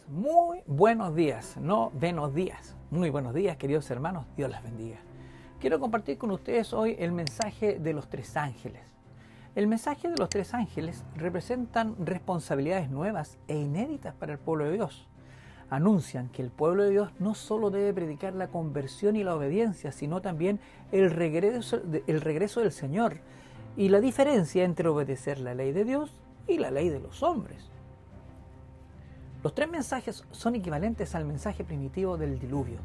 muy buenos días, no buenos días. Muy buenos días, queridos hermanos, Dios les bendiga. Quiero compartir con ustedes hoy el mensaje de los tres ángeles. El mensaje de los tres ángeles representan responsabilidades nuevas e inéditas para el pueblo de Dios. Anuncian que el pueblo de Dios no solo debe predicar la conversión y la obediencia, sino también el regreso del Señor y la diferencia entre obedecer la ley de Dios y la ley de los hombres. Los tres mensajes son equivalentes al mensaje primitivo del diluvio.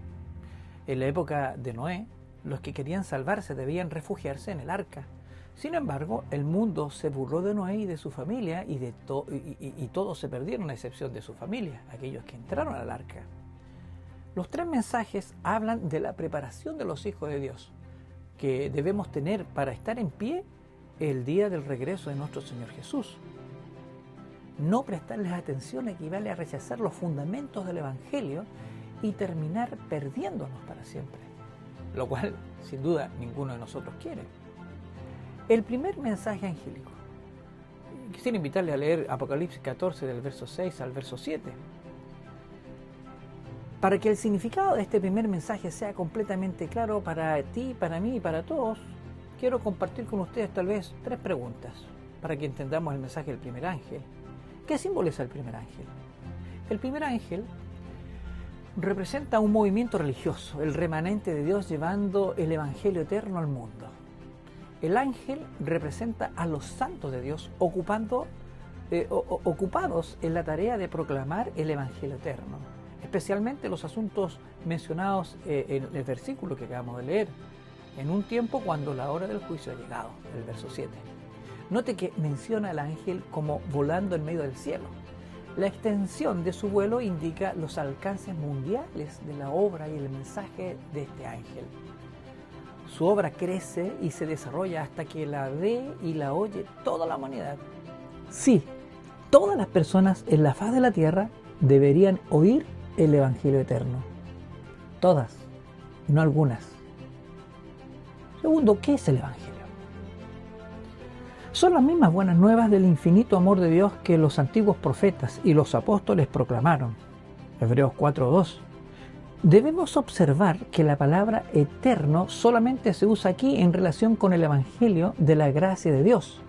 En la época de Noé, los que querían salvarse debían refugiarse en el arca. Sin embargo, el mundo se burló de Noé y de su familia y todos se perdieron a excepción de su familia, aquellos que entraron al arca. Los tres mensajes hablan de la preparación de los hijos de Dios, que debemos tener para estar en pie el día del regreso de nuestro Señor Jesús. No prestarles atención equivale a rechazar los fundamentos del Evangelio y terminar perdiéndonos para siempre, lo cual, sin duda, ninguno de nosotros quiere. El primer mensaje angélico. Quisiera invitarle a leer Apocalipsis 14 del verso 6 al verso 7. Para que el significado de este primer mensaje sea completamente claro para ti, para mí y para todos, quiero compartir con ustedes tal vez tres preguntas para que entendamos el mensaje del primer ángel. ¿Qué simboliza el primer ángel? El primer ángel representa un movimiento religioso, el remanente de Dios llevando el evangelio eterno al mundo. El ángel representa a los santos de Dios ocupados en la tarea de proclamar el evangelio eterno, especialmente los asuntos mencionados en el versículo que acabamos de leer, en un tiempo cuando la hora del juicio ha llegado, el verso 7. Note que menciona al ángel como volando en medio del cielo. La extensión de su vuelo indica los alcances mundiales de la obra y el mensaje de este ángel. Su obra crece y se desarrolla hasta que la ve y la oye toda la humanidad. Sí, todas las personas en la faz de la tierra deberían oír el evangelio eterno. Todas, no algunas. Segundo, ¿qué es el evangelio? Son las mismas buenas nuevas del infinito amor de Dios que los antiguos profetas y los apóstoles proclamaron. Hebreos 4:2. Debemos observar que la palabra eterno solamente se usa aquí en relación con el evangelio de la gracia de Dios,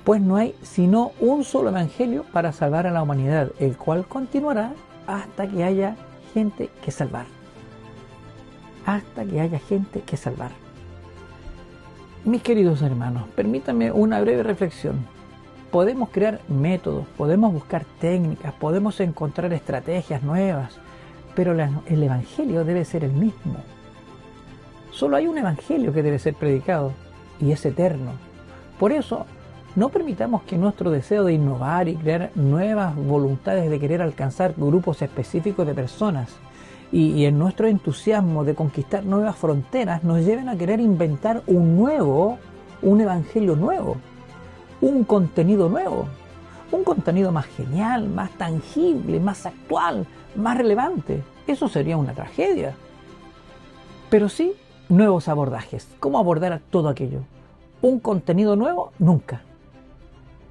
pues no hay sino un solo evangelio para salvar a la humanidad, el cual continuará hasta que haya gente que salvar. Hasta que haya gente que salvar. Mis queridos hermanos, permítanme una breve reflexión. Podemos crear métodos, podemos buscar técnicas, podemos encontrar estrategias nuevas, pero el evangelio debe ser el mismo. Solo hay un evangelio que debe ser predicado y es eterno. Por eso, no permitamos que nuestro deseo de innovar y crear nuevas voluntades de querer alcanzar grupos específicos de personas y en nuestro entusiasmo de conquistar nuevas fronteras nos lleven a querer inventar un evangelio nuevo, un contenido nuevo, un contenido más genial, más tangible, más actual, más relevante. Eso sería una tragedia. Pero sí, nuevos abordajes. ¿Cómo abordar todo aquello? ¿Un contenido nuevo? Nunca.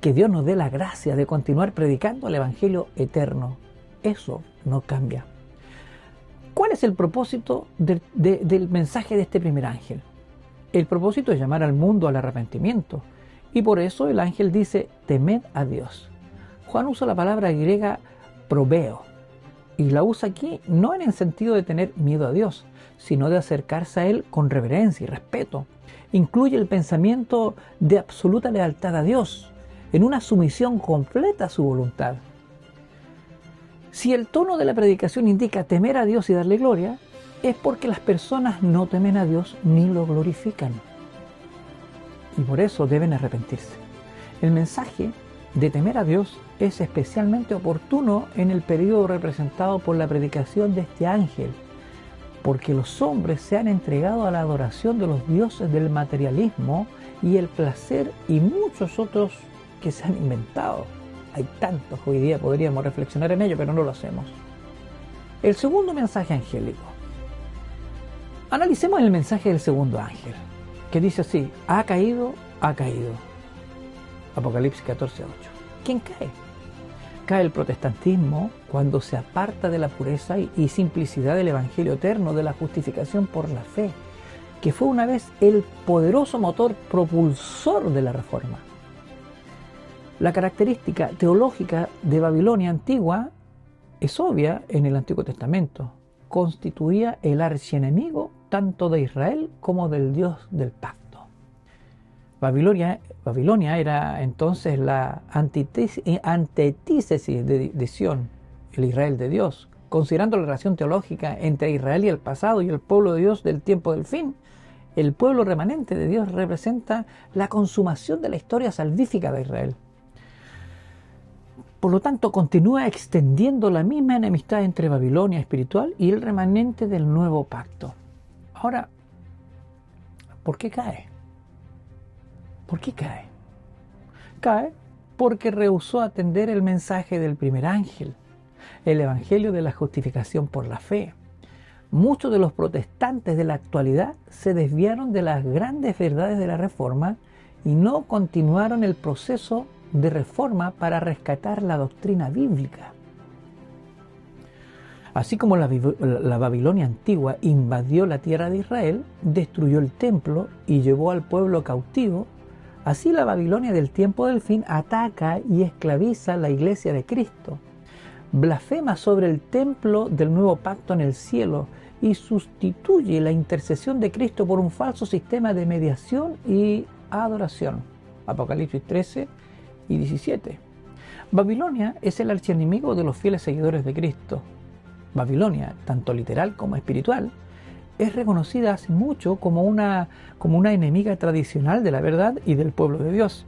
Que Dios nos dé la gracia de continuar predicando el evangelio eterno. Eso no cambia. ¿Cuál es el propósito del mensaje de este primer ángel? El propósito es llamar al mundo al arrepentimiento. Y por eso el ángel dice, temed a Dios. Juan usa la palabra griega probeo. Y la usa aquí no en el sentido de tener miedo a Dios, sino de acercarse a Él con reverencia y respeto. Incluye el pensamiento de absoluta lealtad a Dios, en una sumisión completa a su voluntad. Si el tono de la predicación indica temer a Dios y darle gloria, es porque las personas no temen a Dios ni lo glorifican. Y por eso deben arrepentirse. El mensaje de temer a Dios es especialmente oportuno en el periodo representado por la predicación de este ángel, porque los hombres se han entregado a la adoración de los dioses del materialismo y el placer y muchos otros que se han inventado. Hay tantos, hoy día podríamos reflexionar en ello, pero no lo hacemos. El segundo mensaje angélico. Analicemos el mensaje del segundo ángel, que dice así, ha caído. Apocalipsis 14:8. ¿Quién cae? Cae el protestantismo cuando se aparta de la pureza y simplicidad del Evangelio eterno, de la justificación por la fe, que fue una vez el poderoso motor propulsor de la Reforma. La característica teológica de Babilonia antigua es obvia en el Antiguo Testamento. Constituía el archienemigo tanto de Israel como del Dios del pacto. Babilonia era entonces la antítesis de Sión, el Israel de Dios. Considerando la relación teológica entre Israel y el pasado y el pueblo de Dios del tiempo del fin, el pueblo remanente de Dios representa la consumación de la historia salvífica de Israel. Por lo tanto, continúa extendiendo la misma enemistad entre Babilonia espiritual y el remanente del nuevo pacto. Ahora, ¿por qué cae? ¿Por qué cae? Cae porque rehusó atender el mensaje del primer ángel, el evangelio de la justificación por la fe. Muchos de los protestantes de la actualidad se desviaron de las grandes verdades de la Reforma y no continuaron el proceso de reforma para rescatar la doctrina bíblica. Así como la Babilonia antigua invadió la tierra de Israel, destruyó el templo y llevó al pueblo cautivo, así la Babilonia del tiempo del fin ataca y esclaviza la iglesia de Cristo, blasfema sobre el templo del nuevo pacto en el cielo y sustituye la intercesión de Cristo por un falso sistema de mediación y adoración. Apocalipsis 13 y 17. Babilonia es el archienemigo de los fieles seguidores de Cristo. Babilonia, tanto literal como espiritual, es reconocida hace mucho como una enemiga tradicional de la verdad y del pueblo de Dios.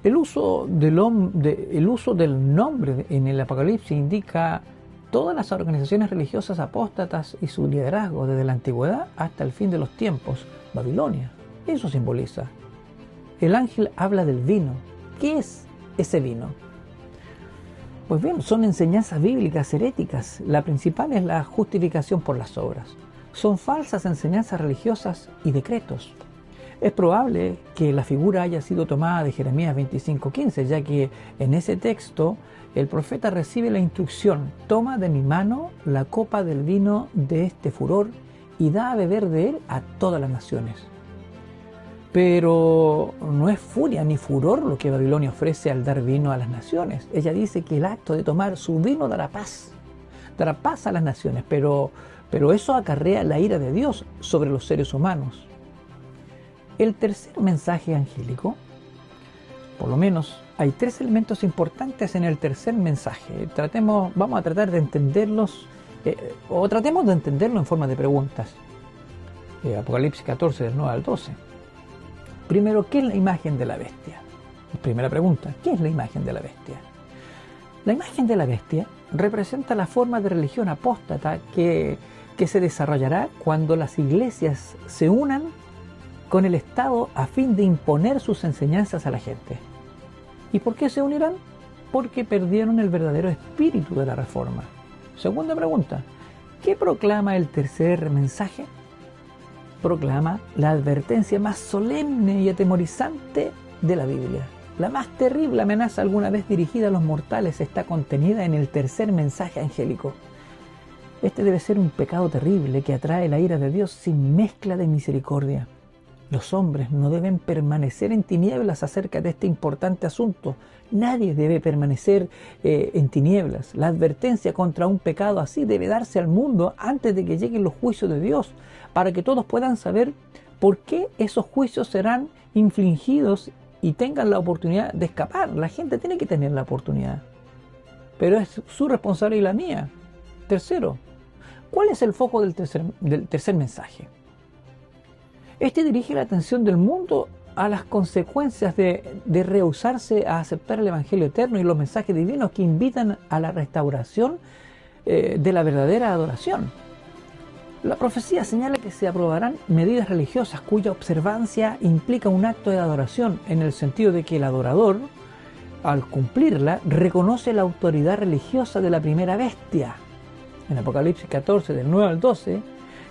El uso del nombre en el Apocalipsis indica todas las organizaciones religiosas apóstatas y su liderazgo desde la antigüedad hasta el fin de los tiempos. Babilonia, eso simboliza. El ángel habla del vino. ¿Qué es ese vino? Pues bien, son enseñanzas bíblicas heréticas. La principal es la justificación por las obras. Son falsas enseñanzas religiosas y decretos. Es probable que la figura haya sido tomada de Jeremías 25:15, ya que en ese texto el profeta recibe la instrucción: toma de mi mano la copa del vino de este furor y da a beber de él a todas las naciones. Pero no es furia ni furor lo que Babilonia ofrece al dar vino a las naciones. Ella dice que el acto de tomar su vino dará paz a las naciones, pero eso acarrea la ira de Dios sobre los seres humanos. El tercer mensaje angélico, por lo menos hay tres elementos importantes en el tercer mensaje. Vamos a tratar de entenderlos, tratemos de entenderlo en forma de preguntas. Apocalipsis 14, del 9 al 12. Primero, ¿qué es la imagen de la bestia? Primera pregunta, ¿qué es la imagen de la bestia? La imagen de la bestia representa la forma de religión apóstata que se desarrollará cuando las iglesias se unan con el Estado a fin de imponer sus enseñanzas a la gente. ¿Y por qué se unirán? Porque perdieron el verdadero espíritu de la Reforma. Segunda pregunta, ¿qué proclama el tercer mensaje? Proclama la advertencia más solemne y atemorizante de la Biblia. La más terrible amenaza alguna vez dirigida a los mortales está contenida en el tercer mensaje angélico. Este debe ser un pecado terrible que atrae la ira de Dios sin mezcla de misericordia. Los hombres no deben permanecer en tinieblas acerca de este importante asunto. Nadie debe permanecer en tinieblas. La advertencia contra un pecado así debe darse al mundo antes de que lleguen los juicios de Dios, para que todos puedan saber por qué esos juicios serán infligidos y tengan la oportunidad de escapar. La gente tiene que tener la oportunidad, pero es su responsabilidad y la mía. Tercero, ¿cuál es el foco del tercer mensaje? Este dirige la atención del mundo a las consecuencias de rehusarse a aceptar el Evangelio eterno y los mensajes divinos que invitan a la restauración de la verdadera adoración. La profecía señala que se aprobarán medidas religiosas cuya observancia implica un acto de adoración, en el sentido de que el adorador, al cumplirla, reconoce la autoridad religiosa de la primera bestia. En Apocalipsis 14, del 9 al 12,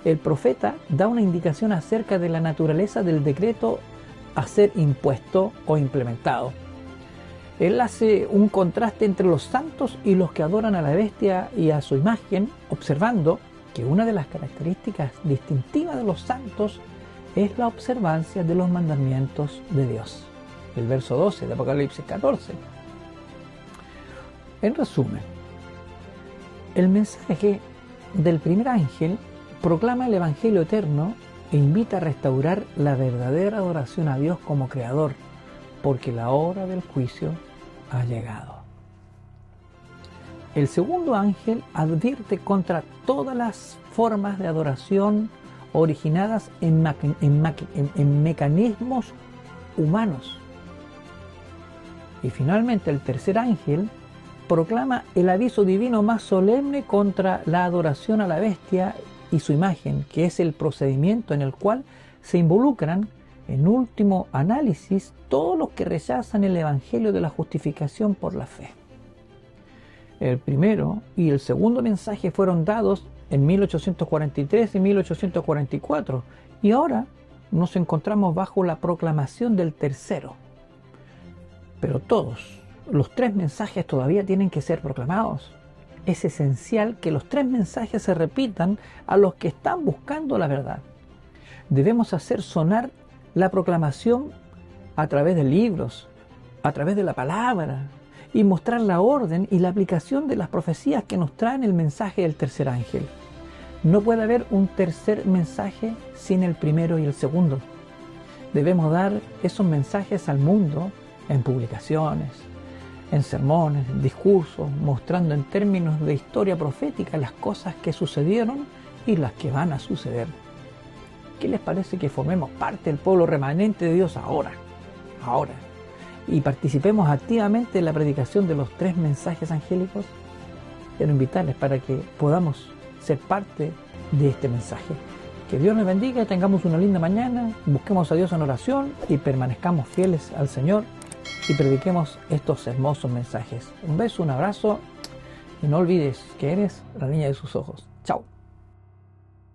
el profeta da una indicación acerca de la naturaleza del decreto a ser impuesto o implementado. Él hace un contraste entre los santos y los que adoran a la bestia y a su imagen, observando que una de las características distintivas de los santos es la observancia de los mandamientos de Dios. El verso 12 de Apocalipsis 14. En resumen, el mensaje del primer ángel proclama el Evangelio eterno e invita a restaurar la verdadera adoración a Dios como Creador, porque la hora del juicio ha llegado. El segundo ángel advierte contra todas las formas de adoración originadas en mecanismos humanos. Y finalmente el tercer ángel proclama el aviso divino más solemne contra la adoración a la bestia y su imagen, que es el procedimiento en el cual se involucran, en último análisis, todos los que rechazan el Evangelio de la justificación por la fe. El primero y el segundo mensaje fueron dados en 1843 y 1844, y ahora nos encontramos bajo la proclamación del tercero. Pero todos los tres mensajes todavía tienen que ser proclamados. Es esencial que los tres mensajes se repitan a los que están buscando la verdad. Debemos hacer sonar la proclamación a través de libros, a través de la palabra, y mostrar la orden y la aplicación de las profecías que nos traen el mensaje del tercer ángel. No puede haber un tercer mensaje sin el primero y el segundo. Debemos dar esos mensajes al mundo en publicaciones, en sermones, en discursos, mostrando en términos de historia profética las cosas que sucedieron y las que van a suceder. ¿Qué les parece que formemos parte del pueblo remanente de Dios ahora? Y participemos activamente en la predicación de los tres mensajes angélicos? Quiero invitarles para que podamos ser parte de este mensaje. Que Dios nos bendiga, tengamos una linda mañana, busquemos a Dios en oración y permanezcamos fieles al Señor y prediquemos estos hermosos mensajes. Un beso, un abrazo y no olvides que eres la niña de sus ojos. Chao.